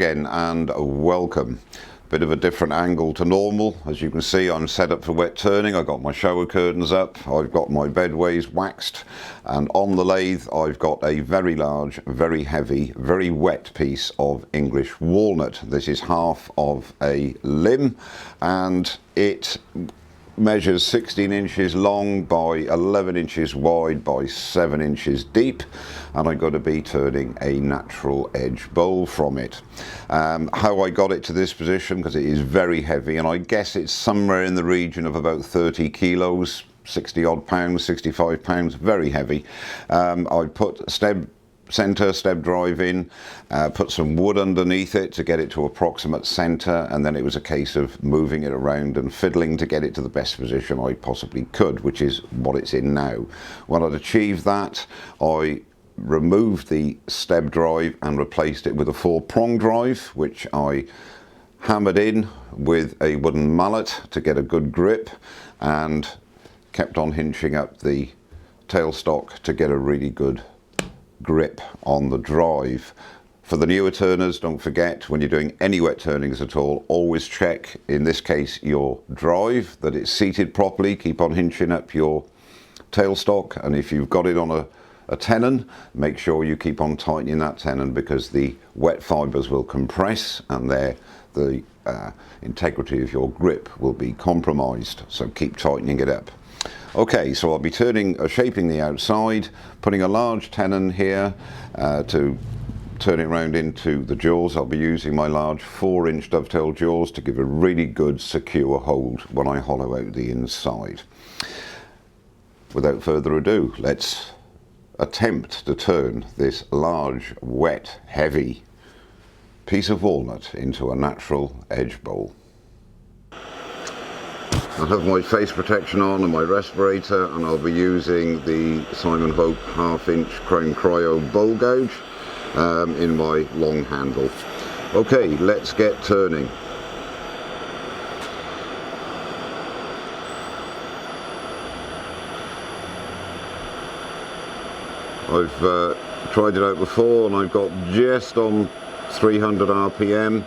again and welcome. Bit of a different angle to normal. As you can see, I'm set up for wet turning. I've got my shower curtains up, I've got my bedways waxed, and on the lathe I've got a very large, very heavy, very wet piece of English walnut. This is half of a limb and it measures 16 inches long by 11 inches wide by 7 inches deep, and I'm going to be turning a natural edge bowl from it. How I got it to this position, because it is very heavy, and I guess it's somewhere in the region of about 30 kilos, 60 odd pounds, 65 pounds, very heavy. I put center step drive in, put some wood underneath it to get it to approximate center, and then it was a case of moving it around and fiddling to get it to the best position I possibly could, which is what it's in now. When I'd achieved that, I removed the step drive and replaced it with a 4-prong drive, which I hammered in with a wooden mallet to get a good grip, and kept on hinching up the tailstock to get a really good grip on the drive. For the newer turners, don't forget, when you're doing any wet turnings at all, always check, in this case your drive, that it's seated properly. Keep on hinching up your tailstock, and if you've got it on a tenon, make sure you keep on tightening that tenon, because the wet fibres will compress and the integrity of your grip will be compromised, so keep tightening it up. Okay, so I'll be shaping the outside, putting a large tenon here to turn it around into the jaws. I'll be using my large 4-inch dovetail jaws to give a really good secure hold when I hollow out the inside. Without further ado, let's attempt to turn this large, wet, heavy piece of walnut into a natural edge bowl. I have my face protection on and my respirator, and I'll be using the Simon Hope 1/2-inch Chrome Cryo bowl gouge in my long handle. Okay, let's get turning. I've tried it out before and I've got just on 300 RPM.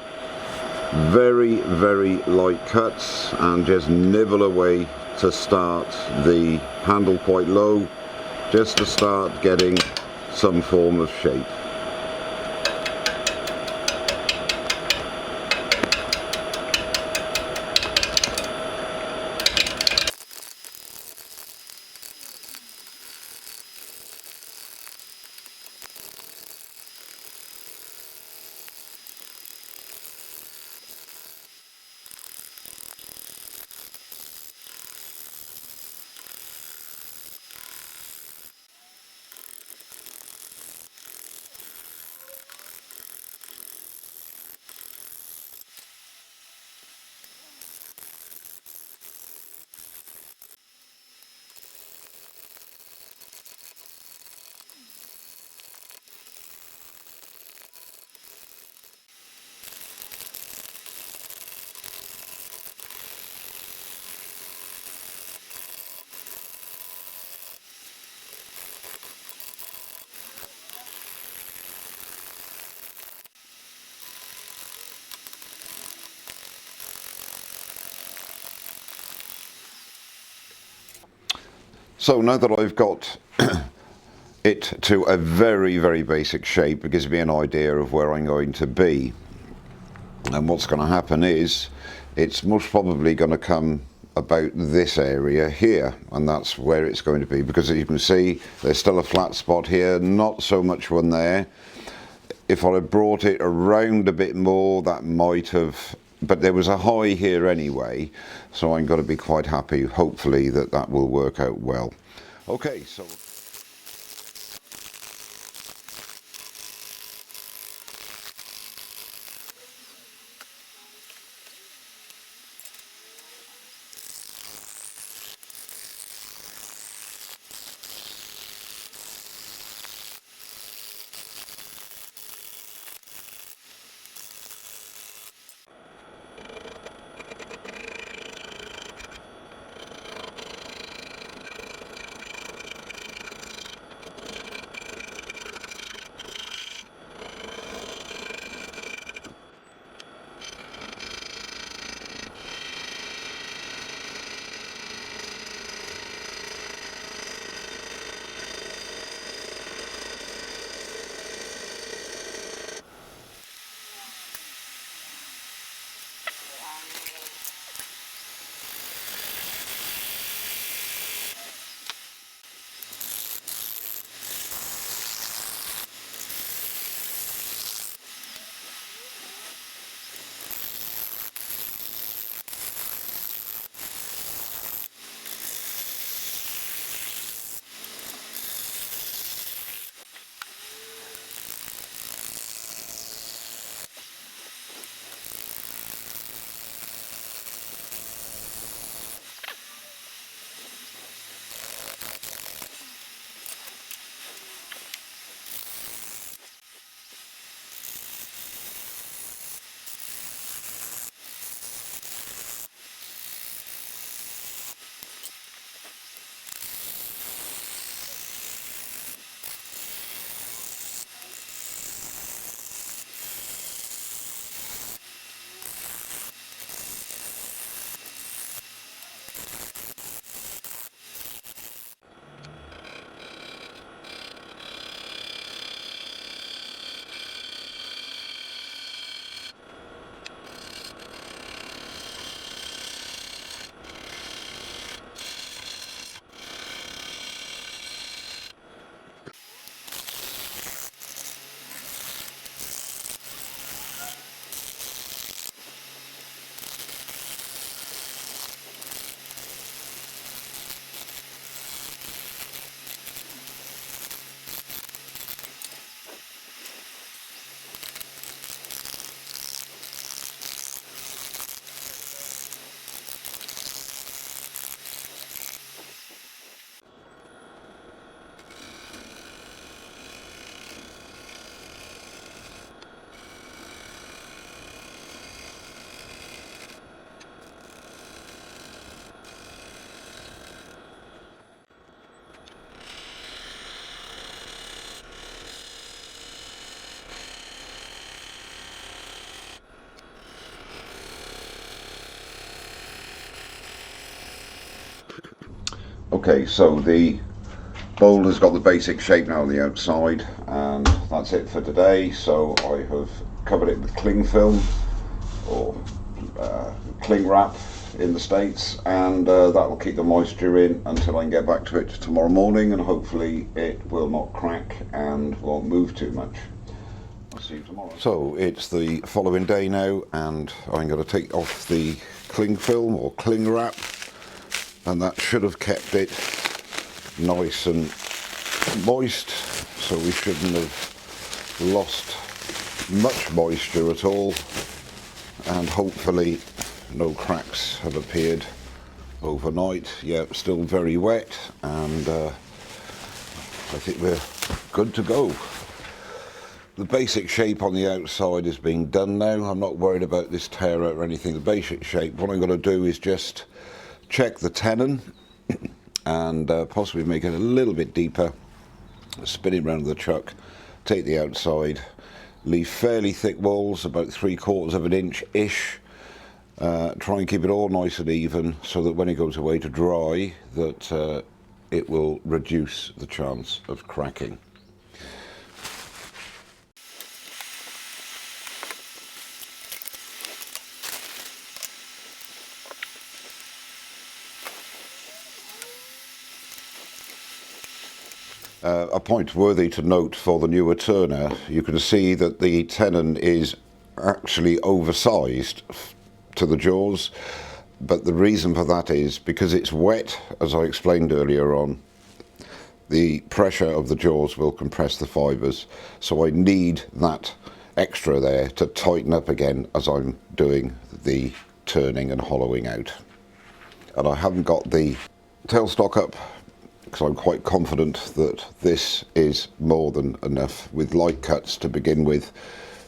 Very, very light cuts, and just nibble away to start the handle quite low, just to start getting some form of shape. So now that I've got it to a very, very basic shape, it gives me an idea of where I'm going to be. And what's going to happen is, it's most probably going to come about this area here, and that's where it's going to be, because as you can see, there's still a flat spot here, not so much one there. If I had brought it around a bit more, that might have, but there was a high here anyway, so I'm going to be quite happy, hopefully, that that will work out well. Okay, so Okay, so the boulder's got the basic shape now on the outside, and that's it for today. So I have covered it with cling film, or cling wrap in the States, and that will keep the moisture in until I can get back to it tomorrow morning, and hopefully it will not crack and won't move too much. I'll see you tomorrow. So it's the following day now, and I'm going to take off the cling film or cling wrap, and that should have kept it nice and moist, so we shouldn't have lost much moisture at all, and hopefully no cracks have appeared overnight. Yeah, still very wet, and I think we're good to go. The basic shape on the outside is being done now. I'm not worried about this tear out or anything. The basic shape, what I'm going to do is just check the tenon and possibly make it a little bit deeper, spin it around the chuck, take the outside, leave fairly thick walls, about 3/4 of an inch-ish. Try and keep it all nice and even so that when it goes away to dry, that it will reduce the chance of cracking. A point worthy to note for the new Woodturner, you can see that the tenon is actually oversized to the jaws, but the reason for that is because it's wet, as I explained earlier on. The pressure of the jaws will compress the fibres, so I need that extra there to tighten up again as I'm doing the turning and hollowing out. And I haven't got the tailstock up because I'm quite confident that this is more than enough with light cuts to begin with,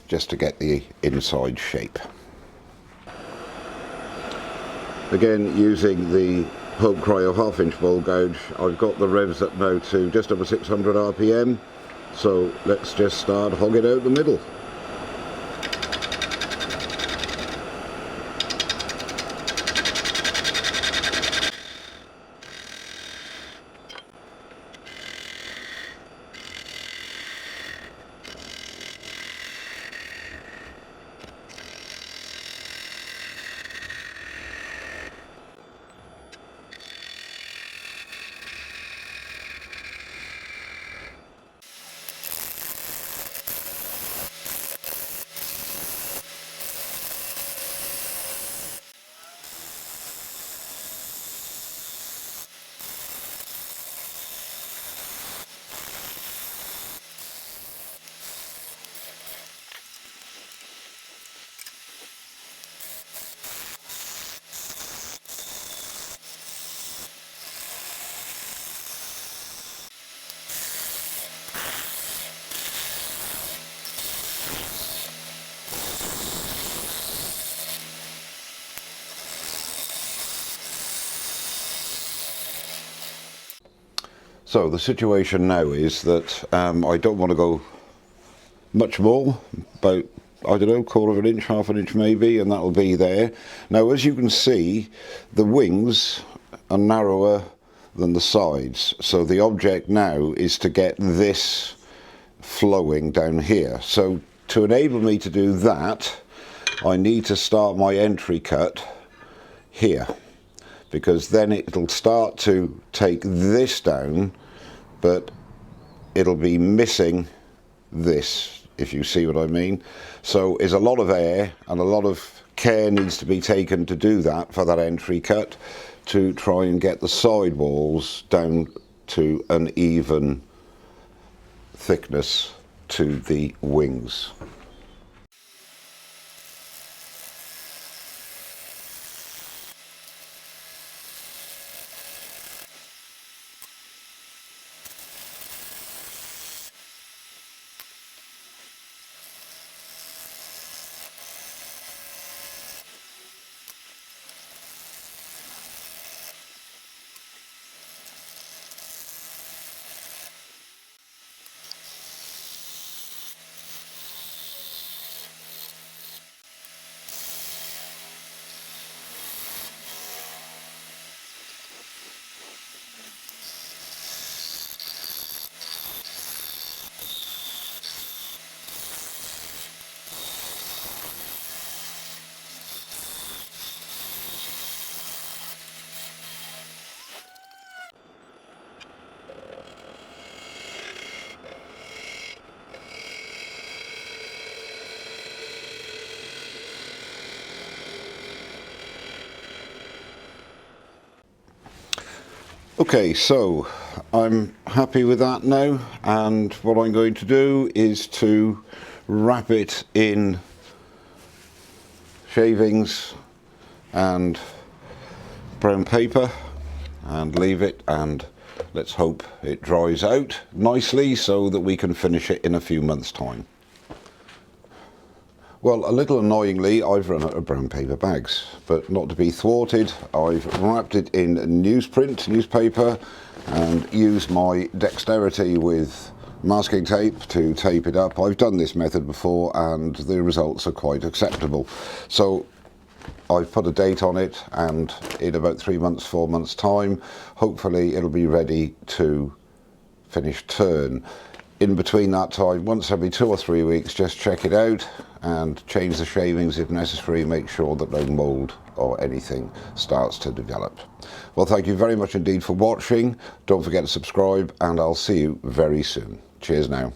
just to get the inside shape. Again, using the Hope Cryo 1/2 inch bowl gouge, I've got the revs up now to just over 600 RPM, so let's just start hogging out the middle. So the situation now is that I don't want to go much more, about, I don't know, 1/4 of an inch, 1/2 an inch maybe, and that'll be there. Now, as you can see, the wings are narrower than the sides, so the object now is to get this flowing down here. So to enable me to do that, I need to start my entry cut here, because then it'll start to take this down, but it'll be missing this, if you see what I mean. So there's a lot of air and a lot of care needs to be taken to do that for that entry cut, to try and get the side walls down to an even thickness to the wings. Okay, so I'm happy with that now, and what I'm going to do is to wrap it in shavings and brown paper and leave it, and let's hope it dries out nicely so that we can finish it in a few months' time. Well, a little annoyingly, I've run out of brown paper bags, but not to be thwarted, I've wrapped it in newspaper, and used my dexterity with masking tape to tape it up. I've done this method before and the results are quite acceptable. So I've put a date on it, and in about 3 months, 4 months time, hopefully it'll be ready to finish turn. In between that time, once every 2 or 3 weeks, just check it out and change the shavings if necessary. Make sure that no mould or anything starts to develop. Well, thank you very much indeed for watching. Don't forget to subscribe, and I'll see you very soon. Cheers now.